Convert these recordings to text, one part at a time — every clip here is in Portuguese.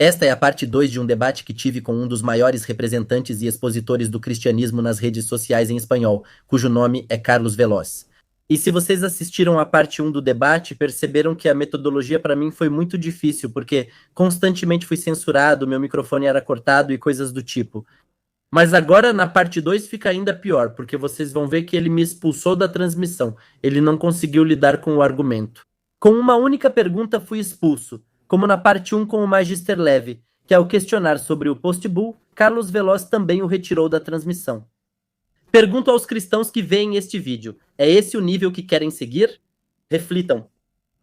Esta é a parte 2 de um debate que tive com um dos maiores representantes e expositores do cristianismo nas redes sociais em espanhol, cujo nome é Carlos Veloz. E se vocês assistiram à parte 1 do debate, perceberam que a metodologia para mim foi muito difícil, porque constantemente fui censurado, meu microfone era cortado e coisas do tipo. Mas agora na parte 2 fica ainda pior, porque vocês vão ver que ele me expulsou da transmissão. Ele não conseguiu lidar com o argumento. Com uma única pergunta fui expulso, como na parte 1 com o Magister Leve, que ao questionar sobre o post-bull, Carlos Veloz também o retirou da transmissão. Pergunto aos cristãos que veem este vídeo, é esse o nível que querem seguir? Reflitam.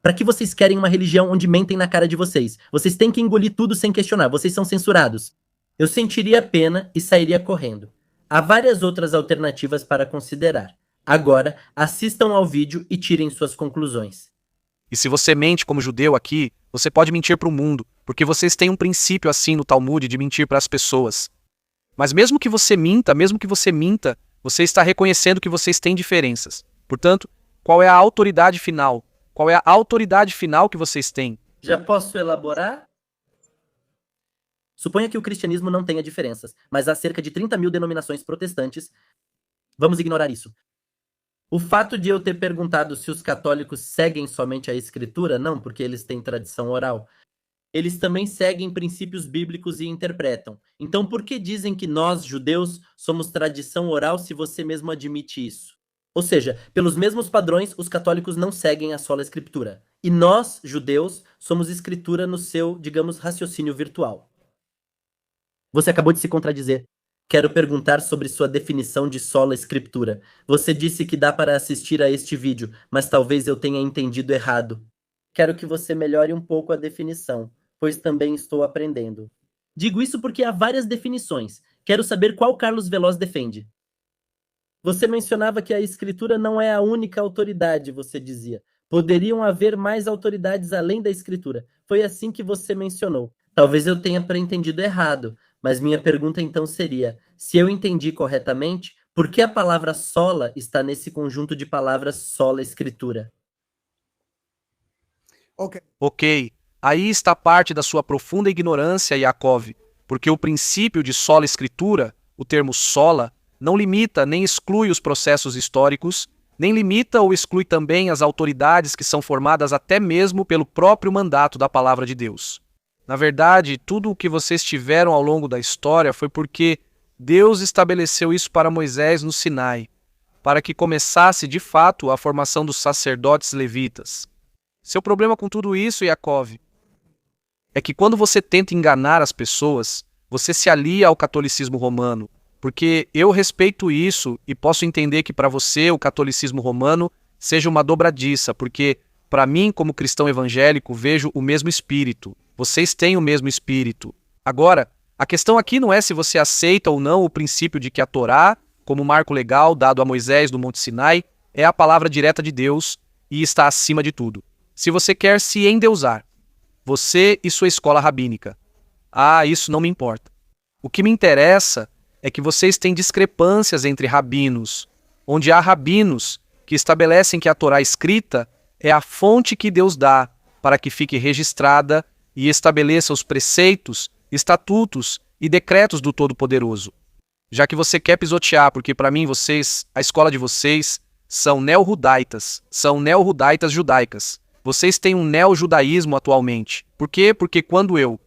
Para que vocês querem uma religião onde mentem na cara de vocês? Vocês têm que engolir tudo sem questionar, vocês são censurados. Eu sentiria pena e sairia correndo. Há várias outras alternativas para considerar. Agora, assistam ao vídeo e tirem suas conclusões. E se você mente como judeu aqui, você pode mentir para o mundo, porque vocês têm um princípio assim no Talmud de mentir para as pessoas. Mas mesmo que você minta, você está reconhecendo que vocês têm diferenças. Portanto, qual é a autoridade final? Qual é a autoridade final que vocês têm? Já posso elaborar? Suponha que o cristianismo não tenha diferenças, mas há cerca de 30 mil denominações protestantes. Vamos ignorar isso. O fato de eu ter perguntado se os católicos seguem somente a escritura, não, porque eles têm tradição oral. Eles também seguem princípios bíblicos e interpretam. Então por que dizem que nós, judeus, somos tradição oral se você mesmo admite isso? Ou seja, pelos mesmos padrões, os católicos não seguem a sola escritura. E nós, judeus, somos escritura no seu, digamos, raciocínio virtual. Você acabou de se contradizer. Quero perguntar sobre sua definição de sola escritura. Você disse que dá para assistir a este vídeo, mas talvez eu tenha entendido errado. Quero que você melhore um pouco a definição, pois também estou aprendendo. Digo isso porque há várias definições. Quero saber qual Carlos Veloz defende. Você mencionava que a escritura não é a única autoridade, você dizia. Poderiam haver mais autoridades além da escritura. Foi assim que você mencionou. Talvez eu tenha preentendido errado, mas minha pergunta então seria, se eu entendi corretamente, por que a palavra sola está nesse conjunto de palavras sola escritura? Ok, aí está parte da sua profunda ignorância, Yaakov, porque o princípio de sola escritura, o termo sola, não limita nem exclui os processos históricos, nem limita ou exclui também as autoridades que são formadas até mesmo pelo próprio mandato da palavra de Deus. Na verdade, tudo o que vocês tiveram ao longo da história foi porque Deus estabeleceu isso para Moisés no Sinai, para que começasse de fato a formação dos sacerdotes levitas. Seu problema com tudo isso, Yaakov, é que quando você tenta enganar as pessoas, você se alia ao catolicismo romano, porque eu respeito isso e posso entender que para você o catolicismo romano seja uma dobradiça, porque para mim, como cristão evangélico, vejo o mesmo espírito. Vocês têm o mesmo espírito. Agora, a questão aqui não é se você aceita ou não o princípio de que a Torá, como marco legal dado a Moisés no Monte Sinai, é a palavra direta de Deus e está acima de tudo. Se você quer se endeusar, você e sua escola rabínica. Isso não me importa. O que me interessa é que vocês têm discrepâncias entre rabinos, onde há rabinos que estabelecem que a Torá escrita é a fonte que Deus dá para que fique registrada e estabeleça os preceitos, estatutos e decretos do Todo-Poderoso. Já que você quer pisotear, porque para mim a escola de vocês, são neo-rudaitas judaicas. Vocês têm um neo-judaísmo atualmente. Por quê? Porque quando eu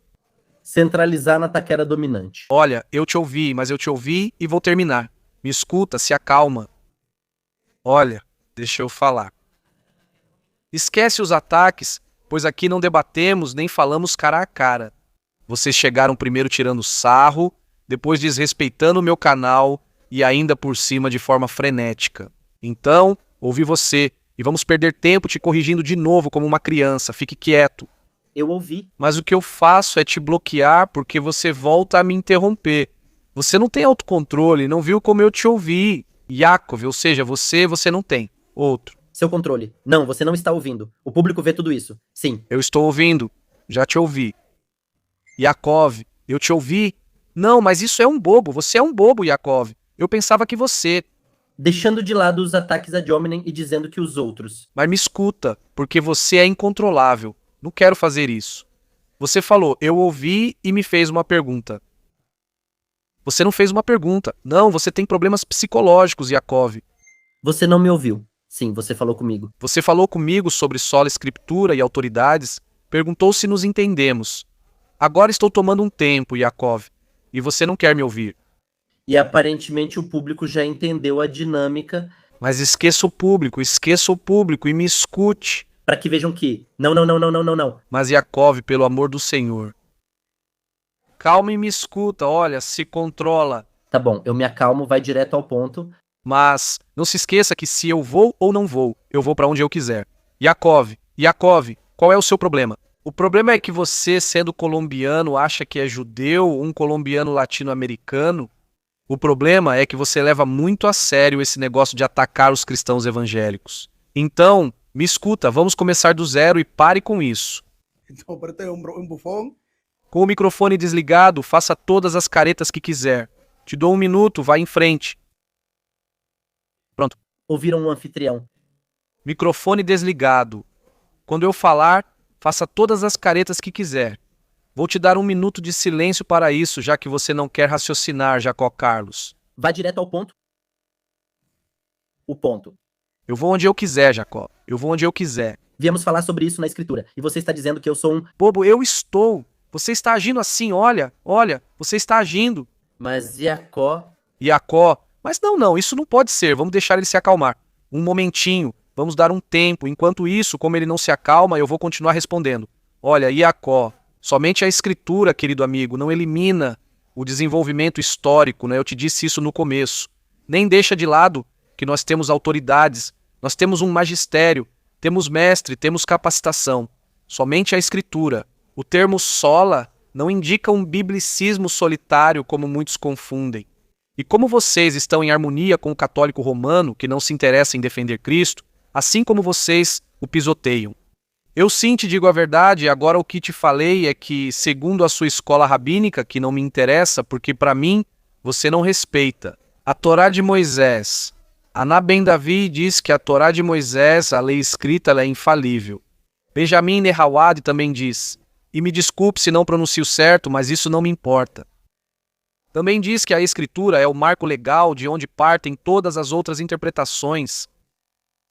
centralizar na taquera dominante. Olha, eu te ouvi, mas eu te ouvi e vou terminar. Me escuta, se acalma. Olha, deixa eu falar. Esquece os ataques, pois aqui não debatemos nem falamos cara a cara. Vocês chegaram primeiro tirando sarro, depois desrespeitando o meu canal e ainda por cima de forma frenética. Então, ouvi você e vamos perder tempo te corrigindo de novo como uma criança. Fique quieto. Eu ouvi. Mas o que eu faço é te bloquear porque você volta a me interromper. Você não tem autocontrole, não viu como eu te ouvi. Yaakov, ou seja, você não tem. Outro. Seu controle. Não, você não está ouvindo. O público vê tudo isso. Sim. Eu estou ouvindo. Já te ouvi. Yaakov, eu te ouvi. Não, mas isso é um bobo. Você é um bobo, Yaakov. Eu pensava que você... Deixando de lado os ataques ad hominem e dizendo que os outros. Mas me escuta, porque você é incontrolável. Não quero fazer isso. Você falou, eu ouvi e me fez uma pergunta. Você não fez uma pergunta. Não, você tem problemas psicológicos, Yaakov. Você não me ouviu. Sim, você falou comigo. Você falou comigo sobre sola escritura e autoridades, perguntou se nos entendemos. Agora estou tomando um tempo, Yaakov, e você não quer me ouvir. E aparentemente o público já entendeu a dinâmica Mas esqueça o público e me escute. para que vejam que não. Mas Yaakov, pelo amor do Senhor. Calma e me escuta, olha, se controla. Tá bom, eu me acalmo, vai direto ao ponto. Mas não se esqueça que se eu vou ou não vou, eu vou para onde eu quiser. Yaakov, qual é o seu problema? O problema é que você, sendo colombiano, acha que é judeu, um colombiano latino-americano. O problema é que você leva muito a sério esse negócio de atacar os cristãos evangélicos. Então, me escuta, vamos começar do zero e pare com isso. Então, para ter um bufão, Com o microfone desligado, faça todas as caretas que quiser. Te dou 1 minuto, vai em frente. Pronto. Ouviram o anfitrião. Microfone desligado. Quando eu falar, faça todas as caretas que quiser. Vou te dar 1 minuto de silêncio para isso, já que você não quer raciocinar, Jacó Carlos. Vai direto ao ponto. O ponto. Eu vou onde eu quiser, Jacó. Eu vou onde eu quiser. Viemos falar sobre isso na escritura. E você está dizendo que eu sou um... Bobo, eu estou. Você está agindo assim, olha, você está agindo. Mas Jacó... Jacó. Mas não, isso não pode ser. Vamos deixar ele se acalmar. Um momentinho. Vamos dar um tempo. Enquanto isso, como ele não se acalma, eu vou continuar respondendo. Olha, Jacó, somente a escritura, querido amigo, não elimina o desenvolvimento histórico, né? Eu te disse isso no começo. Nem deixa de lado que nós temos autoridades, nós temos um magistério, temos mestre, temos capacitação. Somente a escritura. O termo sola não indica um biblicismo solitário como muitos confundem. E como vocês estão em harmonia com o católico romano, que não se interessa em defender Cristo, assim como vocês o pisoteiam. Eu sim te digo a verdade, agora o que te falei é que, segundo a sua escola rabínica, que não me interessa, porque para mim você não respeita, a Torá de Moisés. Aná ben Davi diz que a Torá de Moisés, a lei escrita, ela é infalível. Benjamin Nehawad também diz, e me desculpe se não pronuncio certo, mas isso não me importa. Também diz que a Escritura é o marco legal de onde partem todas as outras interpretações.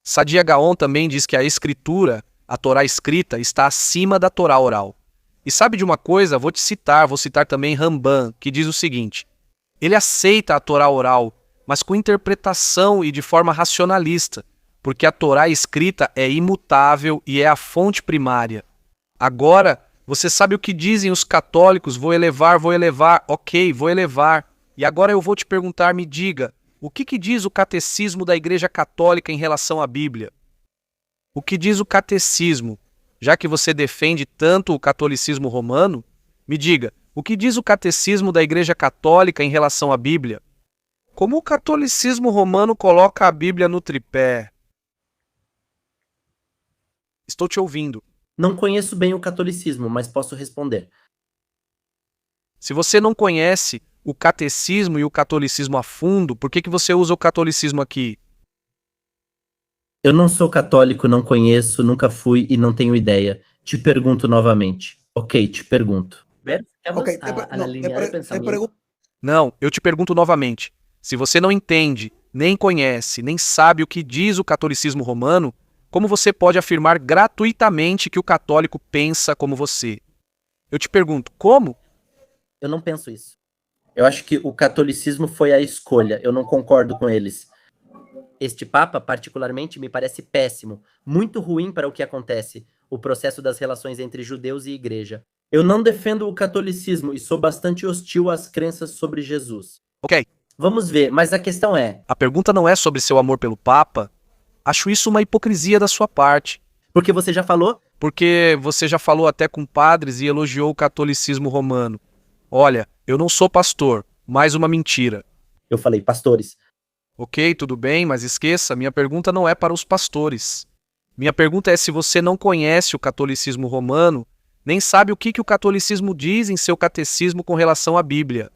Sadia Gaon também diz que a Escritura, a Torá escrita, está acima da Torá oral. E sabe de uma coisa? Vou citar também Ramban, que diz o seguinte: ele aceita a Torá oral, mas com interpretação e de forma racionalista, porque a Torá escrita é imutável e é a fonte primária. Agora, você sabe o que dizem os católicos? Vou elevar, ok, vou elevar. E agora eu vou te perguntar, me diga, o que diz o catecismo da Igreja Católica em relação à Bíblia? O que diz o catecismo? Já que você defende tanto o catolicismo romano, me diga, o que diz o catecismo da Igreja Católica em relação à Bíblia? Como o catolicismo romano coloca a Bíblia no tripé? Estou te ouvindo. Não conheço bem o catolicismo, mas posso responder. Se você não conhece o catecismo e o catolicismo a fundo, por que você usa o catolicismo aqui? Eu não sou católico, não conheço, nunca fui e não tenho ideia. Te pergunto novamente. Ok, te pergunto. ok, Não, eu te pergunto novamente. Se você não entende, nem conhece, nem sabe o que diz o catolicismo romano, como você pode afirmar gratuitamente que o católico pensa como você? Eu te pergunto, como? Eu não penso isso. Eu acho que o catolicismo foi a escolha. Eu não concordo com eles. Este Papa, particularmente, me parece péssimo. Muito ruim para o que acontece. O processo das relações entre judeus e igreja. Eu não defendo o catolicismo e sou bastante hostil às crenças sobre Jesus. Ok. Vamos ver, mas a questão é... A pergunta não é sobre seu amor pelo Papa. Acho isso uma hipocrisia da sua parte. Porque você já falou? Porque você já falou até com padres e elogiou o catolicismo romano. Olha, eu não sou pastor. Mais uma mentira. Eu falei, pastores. Ok, tudo bem, mas esqueça, minha pergunta não é para os pastores. Minha pergunta é se você não conhece o catolicismo romano, nem sabe o que o catolicismo diz em seu catecismo com relação à Bíblia.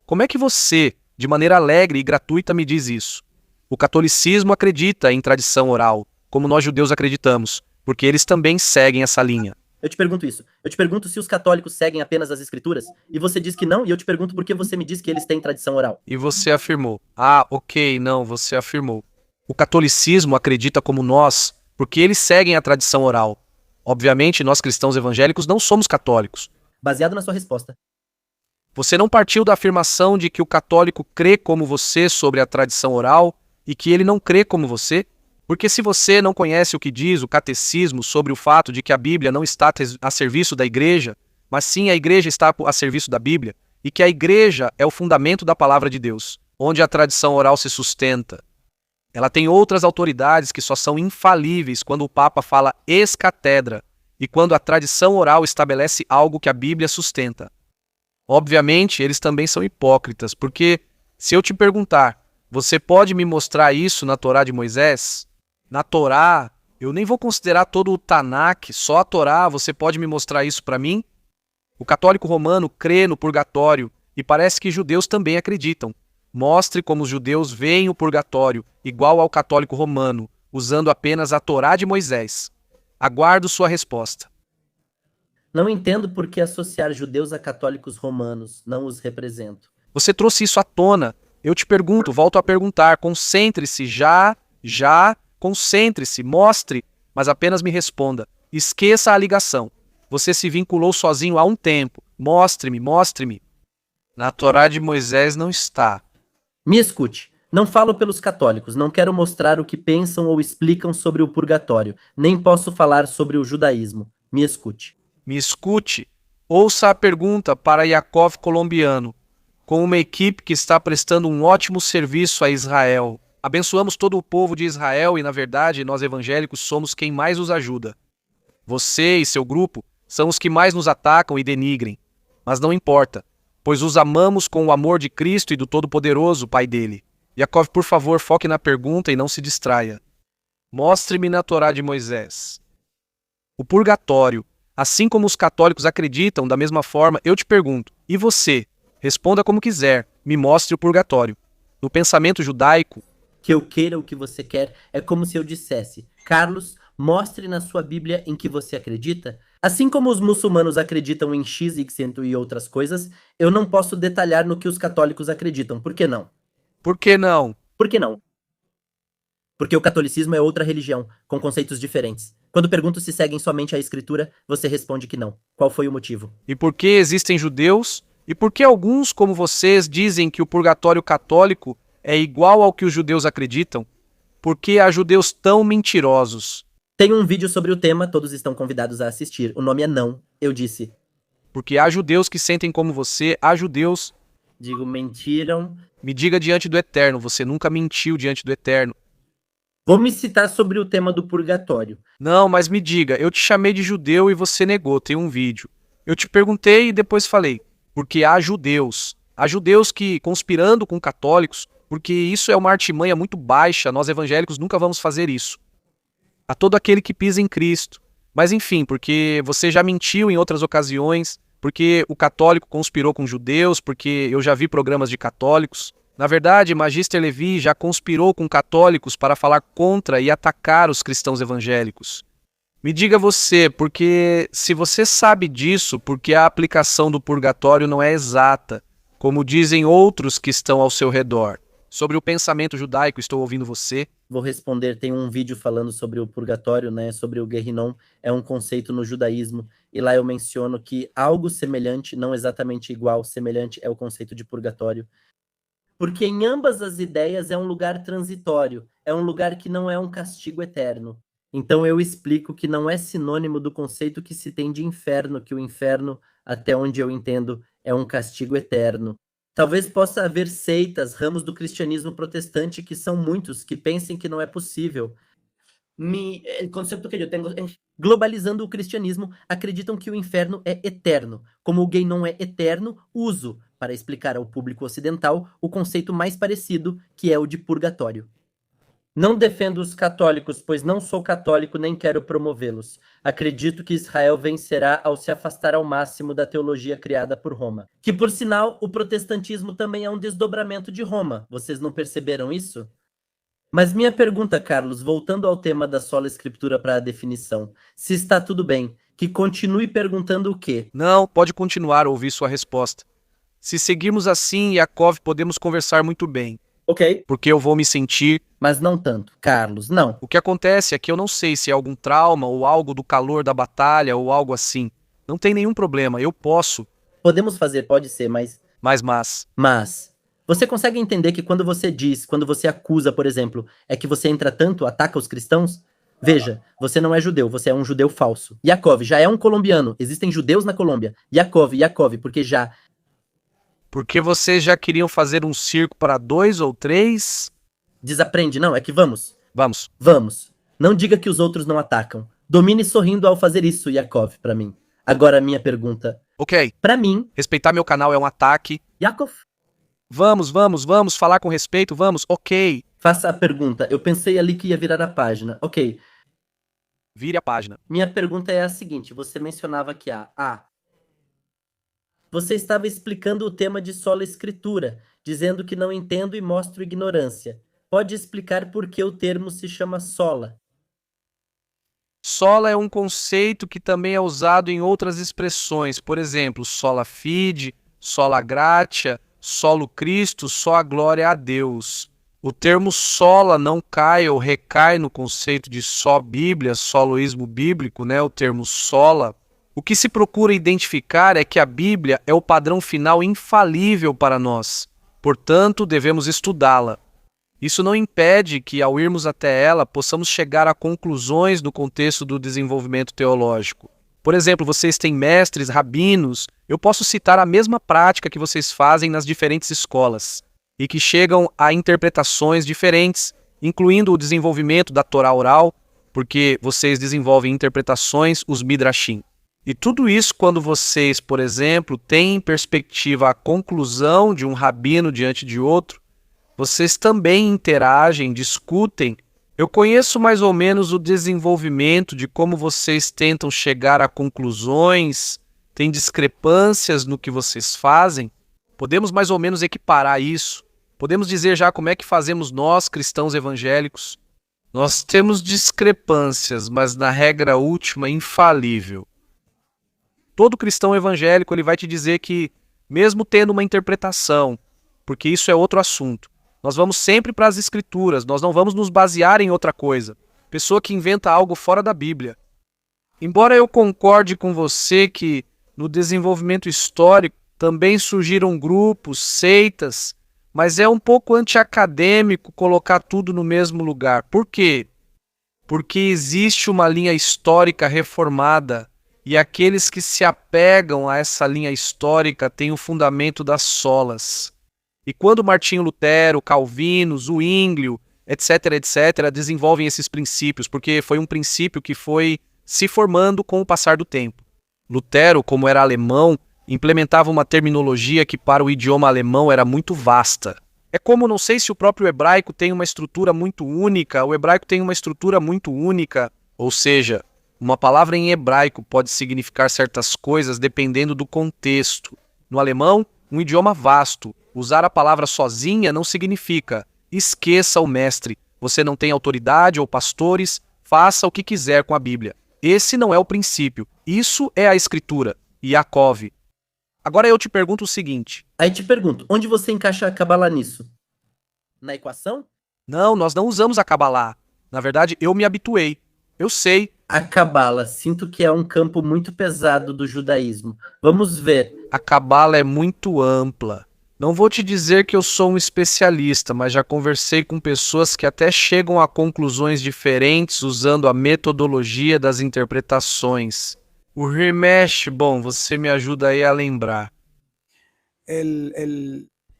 Como é que você, de maneira alegre e gratuita, me diz isso? O catolicismo acredita em tradição oral, como nós judeus acreditamos, porque eles também seguem essa linha. Eu te pergunto isso. Eu te pergunto se os católicos seguem apenas as escrituras, e você diz que não, e eu te pergunto por que você me diz que eles têm tradição oral. E você afirmou. Ah, ok, não, você afirmou. O catolicismo acredita como nós, porque eles seguem a tradição oral. Obviamente, nós cristãos evangélicos não somos católicos. Baseado na sua resposta, Você não partiu da afirmação de que o católico crê como você sobre a tradição oral e que ele não crê como você? Porque se você não conhece o que diz o catecismo sobre o fato de que a Bíblia não está a serviço da igreja, mas sim a igreja está a serviço da Bíblia, e que a igreja é o fundamento da palavra de Deus, onde a tradição oral se sustenta. Ela tem outras autoridades que só são infalíveis quando o Papa fala ex cathedra e quando a tradição oral estabelece algo que a Bíblia sustenta. Obviamente, eles também são hipócritas, porque se eu te perguntar, você pode me mostrar isso na Torá de Moisés? Na Torá, eu nem vou considerar todo o Tanakh, só a Torá, você pode me mostrar isso para mim? O católico romano crê no purgatório e parece que judeus também acreditam. Mostre como os judeus veem o purgatório, igual ao católico romano, usando apenas a Torá de Moisés. Aguardo sua resposta. não entendo por que associar judeus a católicos romanos, não os represento. Você trouxe isso à tona. Eu te pergunto, volto a perguntar, concentre-se, concentre-se, mostre, mas apenas me responda. Esqueça a ligação. Você se vinculou sozinho há um tempo. Mostre-me, mostre-me. Na Torá de Moisés não está. Me escute. Não falo pelos católicos, não quero mostrar o que pensam ou explicam sobre o purgatório, nem posso falar sobre o judaísmo. Me escute. Me escute. Ouça a pergunta para Yaakov colombiano, com uma equipe que está prestando um ótimo serviço a Israel. Abençoamos todo o povo de Israel e, na verdade, nós evangélicos somos quem mais os ajuda. Você e seu grupo são os que mais nos atacam e denigrem. Mas não importa, pois os amamos com o amor de Cristo e do Todo-Poderoso, Pai dele. Yaakov, por favor, foque na pergunta e não se distraia. Mostre-me na Torá de Moisés. O purgatório, assim como os católicos acreditam, da mesma forma, eu te pergunto, e você? Responda como quiser, me mostre o purgatório. No pensamento judaico, Que eu queira o que você quer é como se eu dissesse: Carlos, mostre na sua Bíblia em que você acredita. Assim como os muçulmanos acreditam em X, Y e outras coisas, eu não posso detalhar no que os católicos acreditam. Por que não? por que não? Por que não? Porque o catolicismo é outra religião, com conceitos diferentes. Quando pergunto se seguem somente a escritura, você responde que não. Qual foi o motivo? E por que existem judeus? E por que alguns, como vocês, dizem que o purgatório católico é igual ao que os judeus acreditam? Por que há judeus tão mentirosos? Tem um vídeo sobre o tema, todos estão convidados a assistir. O nome é Não, eu disse. Porque há judeus que sentem como você, há judeus... Digo, mentiram. Me diga diante do Eterno, você nunca mentiu diante do Eterno. Vou me citar sobre o tema do purgatório. Não, mas me diga, eu te chamei de judeu e você negou, tem um vídeo. Eu te perguntei e depois falei, porque há judeus que, conspirando com católicos, porque isso é uma artimanha muito baixa, nós evangélicos nunca vamos fazer isso. A todo aquele que pisa em Cristo. Mas enfim, porque você já mentiu em outras ocasiões, porque o católico conspirou com judeus, porque eu já vi programas de católicos. Na verdade, Magister Levi já conspirou com católicos para falar contra e atacar os cristãos evangélicos. Me diga você, porque se você sabe disso, porque a aplicação do purgatório não é exata, como dizem outros que estão ao seu redor. Sobre o pensamento judaico, estou ouvindo você. Vou responder, tem um vídeo falando sobre o purgatório, né, sobre o Guerrinom, é um conceito no judaísmo, e lá eu menciono que algo semelhante, não exatamente igual, semelhante é o conceito de purgatório, porque em ambas as ideias é um lugar transitório, é um lugar que não é um castigo eterno. Então eu explico que não é sinônimo do conceito que se tem de inferno, que o inferno, até onde eu entendo, é um castigo eterno. Talvez possa haver seitas, ramos do cristianismo protestante, que são muitos, que pensem que não é possível. El concepto que eu tenho, globalizando o cristianismo, acreditam que o inferno é eterno. Como o gay não é eterno, uso, para explicar ao público ocidental, o conceito mais parecido, que é o de purgatório. Não defendo os católicos, pois não sou católico nem quero promovê-los. Acredito que Israel vencerá ao se afastar ao máximo da teologia criada por Roma. Que, por sinal, o protestantismo também é um desdobramento de Roma. Vocês não perceberam isso? Mas minha pergunta, Carlos, voltando ao tema da sola escritura para a definição, se está tudo bem, que continue perguntando o quê? Não, pode continuar a ouvir sua resposta. Se seguirmos assim, Yakov, podemos conversar muito bem, Ok. porque eu vou me sentir... Mas não tanto. Carlos, não. O que acontece é que eu não sei se é algum trauma ou algo do calor da batalha ou algo assim. Não tem nenhum problema, eu posso. Podemos fazer, pode ser, mas... Mas... Você consegue entender que quando você diz, quando você acusa, por exemplo, é que você entra tanto, ataca os cristãos? Veja, você não é judeu, você é um judeu falso. Yakov já é um colombiano, existem judeus na Colômbia. Yakov, porque já... Porque vocês já queriam fazer um circo para 2 ou 3? Desaprende, não, é que vamos. Vamos. Vamos. Não diga que os outros não atacam. Domine sorrindo ao fazer isso, Yakov, pra mim. Agora a minha pergunta. Ok. Pra mim, Respeitar meu canal é um ataque. Yakov, Vamos falar com respeito, vamos. Ok. faça a pergunta. Eu pensei ali que ia virar a página. Ok. Vire a página. Minha pergunta é a seguinte: você mencionava que você estava explicando o tema de sola escritura, dizendo que não entendo e mostro ignorância. Pode explicar por que o termo se chama sola? Sola é um conceito que também é usado em outras expressões. Por exemplo, sola fide, sola gratia, solo Cristo, só a glória a Deus. O termo sola não cai ou recai no conceito de só Bíblia, soloísmo bíblico, né? O termo sola. O que se procura identificar é que a Bíblia é o padrão final infalível para nós. Portanto, devemos estudá-la. Isso não impede que, ao irmos até ela, possamos chegar a conclusões no contexto do desenvolvimento teológico. Por exemplo, vocês têm mestres, rabinos, eu posso citar a mesma prática que vocês fazem nas diferentes escolas, e que chegam a interpretações diferentes, incluindo o desenvolvimento da Torá oral, porque vocês desenvolvem interpretações, os midrashim. E tudo isso quando vocês, por exemplo, têm em perspectiva a conclusão de um rabino diante de outro, vocês também interagem, discutem. Eu conheço mais ou menos o desenvolvimento de como vocês tentam chegar a conclusões, tem discrepâncias no que vocês fazem. Podemos mais ou menos equiparar isso. Podemos dizer já como é que fazemos nós, cristãos evangélicos. Nós temos discrepâncias, mas na regra última, infalível. Todo cristão evangélico ele vai te dizer que, mesmo tendo uma interpretação, porque isso é outro assunto, nós vamos sempre para as escrituras, nós não vamos nos basear em outra coisa. Pessoa que inventa algo fora da Bíblia. Embora eu concorde com você que no desenvolvimento histórico também surgiram grupos, seitas, mas é um pouco antiacadêmico colocar tudo no mesmo lugar. Por quê? Porque existe uma linha histórica reformada e aqueles que se apegam a essa linha histórica têm o fundamento das solas. E quando Martinho Lutero, Calvino, Zwinglio, etc., desenvolvem esses princípios, porque foi um princípio que foi se formando com o passar do tempo. Lutero, como era alemão, implementava uma terminologia que para o idioma alemão era muito vasta. É como, não sei se o próprio hebraico tem uma estrutura muito única, o hebraico tem uma estrutura muito única, ou seja, uma palavra em hebraico pode significar certas coisas dependendo do contexto. No alemão, um idioma vasto. Usar a palavra sozinha não significa esqueça o mestre, você não tem autoridade ou pastores, faça o que quiser com a Bíblia. Esse não é o princípio, isso é a escritura. Yakov. Agora eu te pergunto o seguinte. Aí te pergunto, onde você encaixa a Kabbalah nisso? Na equação? Não, nós não usamos a Kabbalah. Na verdade, eu me habituei. Eu sei. A Kabbalah, sinto que é um campo muito pesado do judaísmo. Vamos ver. A Kabbalah é muito ampla. Não vou te dizer que eu sou um especialista, mas já conversei com pessoas que até chegam a conclusões diferentes usando a metodologia das interpretações. O Rimesh, bom, você me ajuda aí a lembrar.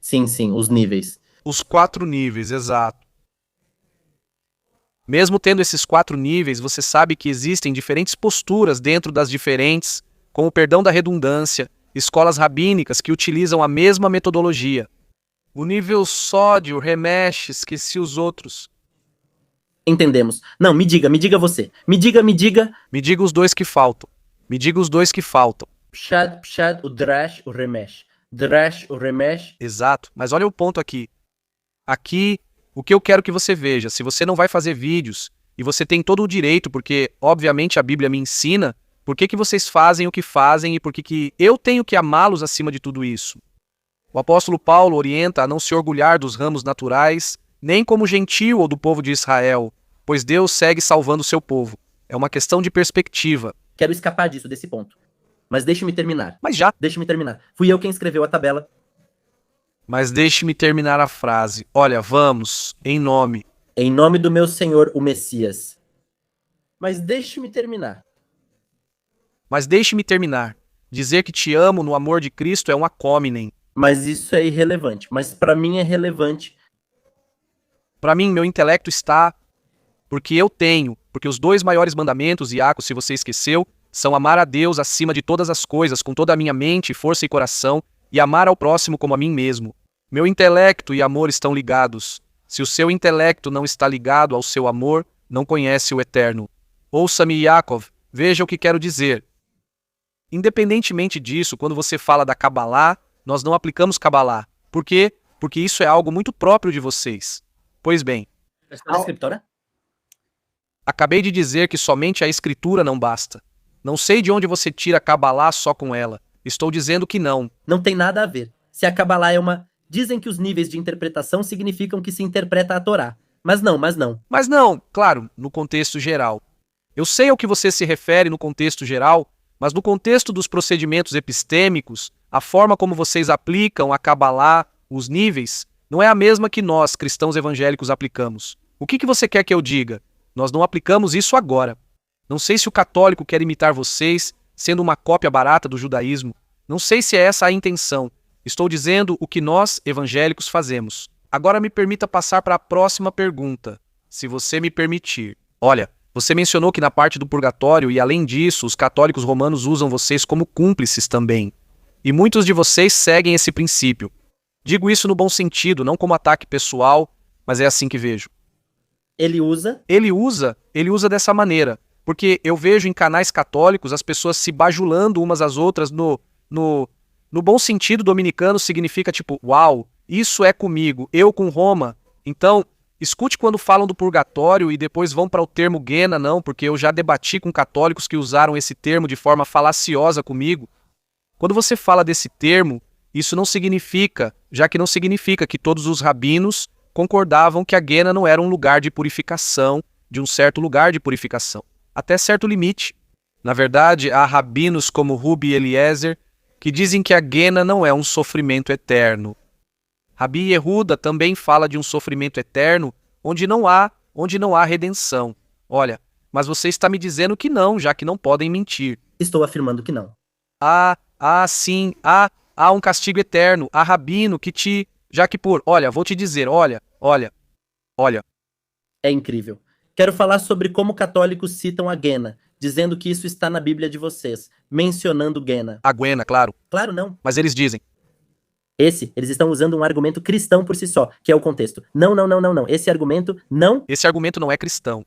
Sim, os níveis. Os 4 níveis, exato. Mesmo tendo esses 4 níveis, você sabe que existem diferentes posturas dentro das diferentes, com o perdão da redundância, escolas rabínicas que utilizam a mesma metodologia. O nível Sod, o Remesh, esqueci os outros. Entendemos. Não, me diga você. Me diga. Me diga os 2 que faltam. Pshad, o Drash, o Remesh. Drash, o Remesh. Exato, mas olha o ponto aqui. Aqui, o que eu quero que você veja, se você não vai fazer vídeos, e você tem todo o direito, porque obviamente a Bíblia me ensina, Por que que vocês fazem o que fazem e por que que eu tenho que amá-los acima de tudo isso? O apóstolo Paulo orienta a não se orgulhar dos ramos naturais, nem como gentio ou do povo de Israel, pois Deus segue salvando o seu povo. É uma questão de perspectiva. Quero escapar disso, desse ponto. Mas deixe-me terminar. Mas já. Deixe-me terminar. Fui eu quem escreveu a tabela. Mas deixe-me terminar a frase. Olha, vamos, em nome. Em nome do meu Senhor, o Messias. Mas deixe-me terminar. Mas deixe-me terminar. Dizer que te amo no amor de Cristo é um acóminem. Mas isso é irrelevante. Mas para mim é relevante. Para mim, meu intelecto está... Porque eu tenho. Porque os 2 maiores mandamentos, Iaco, se você esqueceu, são amar a Deus acima de todas as coisas, com toda a minha mente, força e coração, e amar ao próximo como a mim mesmo. Meu intelecto e amor estão ligados. Se o seu intelecto não está ligado ao seu amor, não conhece o Eterno. Ouça-me, Yaakov, veja o que quero dizer. Independentemente disso, quando você fala da Kabbalah, nós não aplicamos Kabbalah. Por quê? Porque isso é algo muito próprio de vocês. Pois bem, A escritora? acabei de dizer que somente a escritura não basta. Não sei de onde você tira a Kabbalah só com ela. Estou dizendo que não. Não tem nada a ver. Se a Kabbalah é uma... Dizem que os níveis de interpretação significam que se interpreta a Torá. Mas não. Mas não, claro, no contexto geral. Eu sei ao que você se refere no contexto geral, mas no contexto dos procedimentos epistêmicos, a forma como vocês aplicam a Kabbalah, os níveis, não é a mesma que nós, cristãos evangélicos, aplicamos. O que você quer que eu diga? Nós não aplicamos isso agora. Não sei se o católico quer imitar vocês, sendo uma cópia barata do judaísmo. Não sei se é essa a intenção. Estou dizendo o que nós, evangélicos, fazemos. Agora me permita passar para a próxima pergunta, se você me permitir. Olha, você mencionou que na parte do purgatório e além disso, os católicos romanos usam vocês como cúmplices também. E muitos de vocês seguem esse princípio. Digo isso no bom sentido, não como ataque pessoal, mas é assim que vejo. Ele usa... Ele usa dessa maneira, porque eu vejo em canais católicos as pessoas se bajulando umas às outras no bom sentido dominicano significa tipo, uau, isso é comigo, eu com Roma. Então, escute quando falam do purgatório e depois vão para o termo Guena, não, porque eu já debati com católicos que usaram esse termo de forma falaciosa comigo. Quando você fala desse termo, isso não significa, já que não significa que todos os rabinos concordavam que a Guena não era um lugar de purificação, de um certo lugar de purificação, até certo limite. Na verdade, há rabinos como Rubi Eliezer que dizem que a Guena não é um sofrimento eterno. Rabi Yehuda também fala de um sofrimento eterno onde não há redenção. Olha, mas você está me dizendo que não, já que não podem mentir. Estou afirmando que não. Sim, há um castigo eterno, há rabino que te... Já que olha, vou te dizer, olha. É incrível. Quero falar sobre como católicos citam a Guena, dizendo que isso está na Bíblia de vocês, mencionando Guena. A Guena, claro. Claro, não. Mas eles dizem. Eles estão usando um argumento cristão por si só, que é o contexto. Não. Esse argumento não... Esse argumento não é cristão.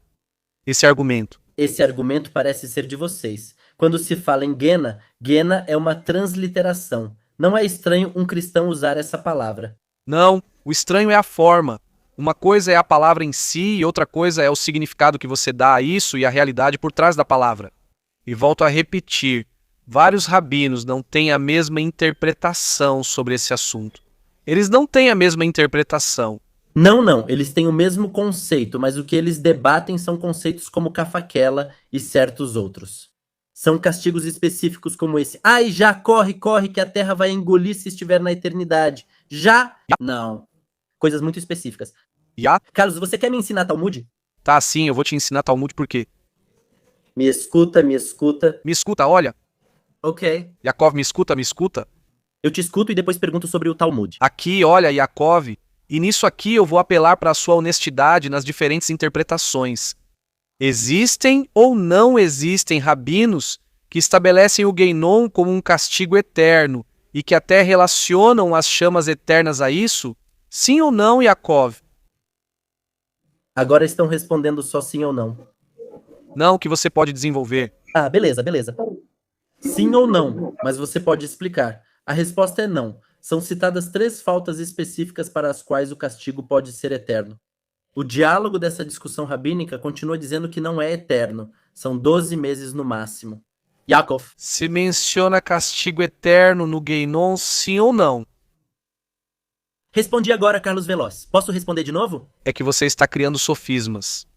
Esse argumento parece ser de vocês. Quando se fala em Guena, Guena é uma transliteração. Não é estranho um cristão usar essa palavra. Não, o estranho é a forma. Uma coisa é a palavra em si e outra coisa é o significado que você dá a isso e a realidade por trás da palavra. E volto a repetir, vários rabinos não têm a mesma interpretação sobre esse assunto. Eles não têm a mesma interpretação. Não, eles têm o mesmo conceito, mas o que eles debatem são conceitos como cafaquela e certos outros. São castigos específicos como esse. Ai, já, corre, que a terra vai engolir se estiver na eternidade. Já? Não. Coisas muito específicas. Carlos, você quer me ensinar Talmud? Tá, sim, eu vou te ensinar Talmud por quê? Me escuta. Me escuta, olha. Ok. Yaakov, me escuta. Eu te escuto e depois pergunto sobre o Talmud. Aqui, olha, Yaakov, e nisso aqui eu vou apelar para a sua honestidade nas diferentes interpretações. Existem ou não existem rabinos que estabelecem o Gueinom como um castigo eterno e que até relacionam as chamas eternas a isso? Sim ou não, Yaakov? Agora estão respondendo só sim ou não. Não, que você pode desenvolver. Ah, beleza. Sim ou não, mas você pode explicar. A resposta é não. São citadas 3 faltas específicas para as quais o castigo pode ser eterno. O diálogo dessa discussão rabínica continua dizendo que não é eterno. São 12 meses no máximo. Yaakov. Se menciona castigo eterno no Guénon, sim ou não? Respondi agora, Carlos Veloz. Posso responder de novo? É que você está criando sofismas.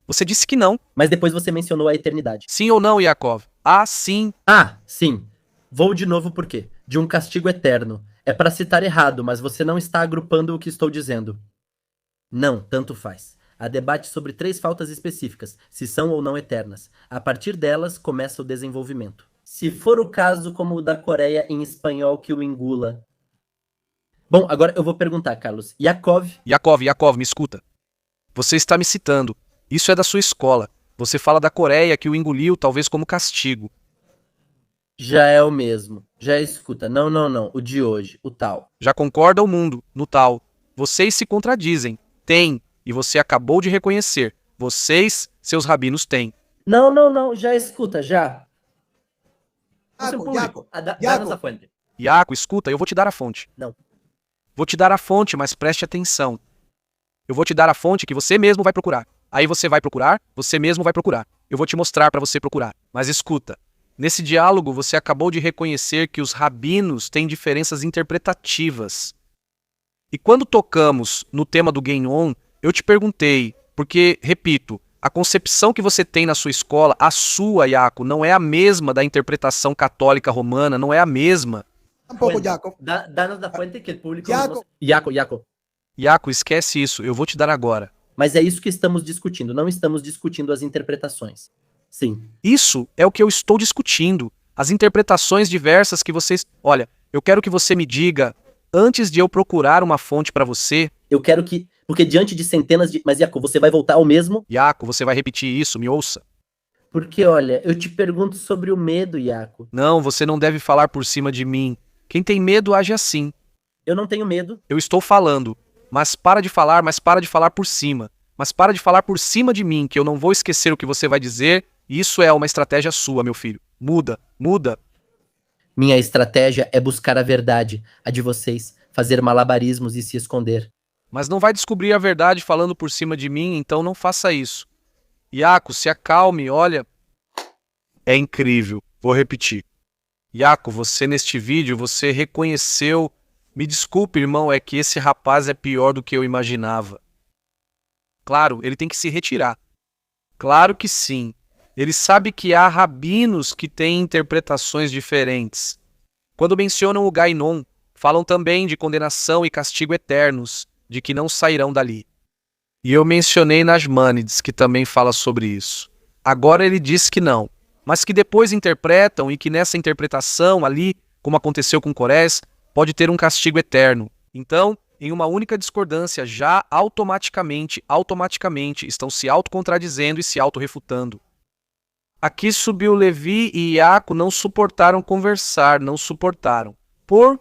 Você disse que não. Mas depois você mencionou a eternidade. Sim ou não, Yaakov? Ah, sim. Ah, sim. Vou de novo por quê? De um castigo eterno. É para citar errado, mas você não está agrupando o que estou dizendo. Não, tanto faz. Há debate sobre 3 faltas específicas, se são ou não eternas. A partir delas, começa o desenvolvimento. Se for o caso como o da Coreia em espanhol que o engula. Bom, agora eu vou perguntar, Carlos. Yaakov, me escuta. Você está me citando. Isso é da sua escola. Você fala da Coreia que o engoliu, talvez como castigo. Já é o mesmo. Já escuta. Não. O de hoje, o tal. Já concorda o mundo, no tal. Vocês se contradizem. Tem. E você acabou de reconhecer. Vocês, seus rabinos, têm. Não. Já escuta, já. Yaakov, Dá-nos a fonte. Iaco, escuta, eu vou te dar a fonte. Não. Vou te dar a fonte, mas preste atenção. Eu vou te dar a fonte que você mesmo vai procurar. Aí você vai procurar, você mesmo vai procurar. Eu vou te mostrar para você procurar. Mas escuta, nesse diálogo você acabou de reconhecer que os rabinos têm diferenças interpretativas. E quando tocamos no tema do Guénon, eu te perguntei, porque, repito, a concepção que você tem na sua escola, a sua, Iaco, não é a mesma da interpretação católica romana, não é a mesma. Tampoco, Yaakov. Dá-nos a fonte que o público... Yaakov. Yaakov. Iaco, esquece isso, eu vou te dar agora. Mas é isso que estamos discutindo, não estamos discutindo as interpretações. Sim. Isso é o que eu estou discutindo. As interpretações diversas que vocês... Olha, eu quero que você me diga, antes de eu procurar uma fonte para você... Eu quero que... Porque diante de centenas de... Mas, Iaco, você vai voltar ao mesmo? Iaco, você vai repetir isso, me ouça. Porque, olha, eu te pergunto sobre o medo, Iaco. Não, você não deve falar por cima de mim. Quem tem medo age assim. Eu não tenho medo. Eu estou falando. Mas para de falar por cima. Mas para de falar por cima de mim, que eu não vou esquecer o que você vai dizer. Isso é uma estratégia sua, meu filho. Muda. Minha estratégia é buscar a verdade, a de vocês, fazer malabarismos e se esconder. Mas não vai descobrir a verdade falando por cima de mim, então não faça isso. Iaco, se acalme, olha. É incrível. Vou repetir. Iaco, você neste vídeo, você reconheceu... Me desculpe, irmão, é que esse rapaz é pior do que eu imaginava. Claro, ele tem que se retirar. Claro que sim. Ele sabe que há rabinos que têm interpretações diferentes. Quando mencionam o Guénon, falam também de condenação e castigo eternos, de que não sairão dali. E eu mencionei Nachmanides, que também fala sobre isso. Agora ele diz que não, mas que depois interpretam e que nessa interpretação ali, como aconteceu com Corés, pode ter um castigo eterno. Então, em uma única discordância, já automaticamente estão se autocontradizendo e se autorrefutando. Aqui subiu Levi e Iaco, não suportaram conversar, não suportaram. Por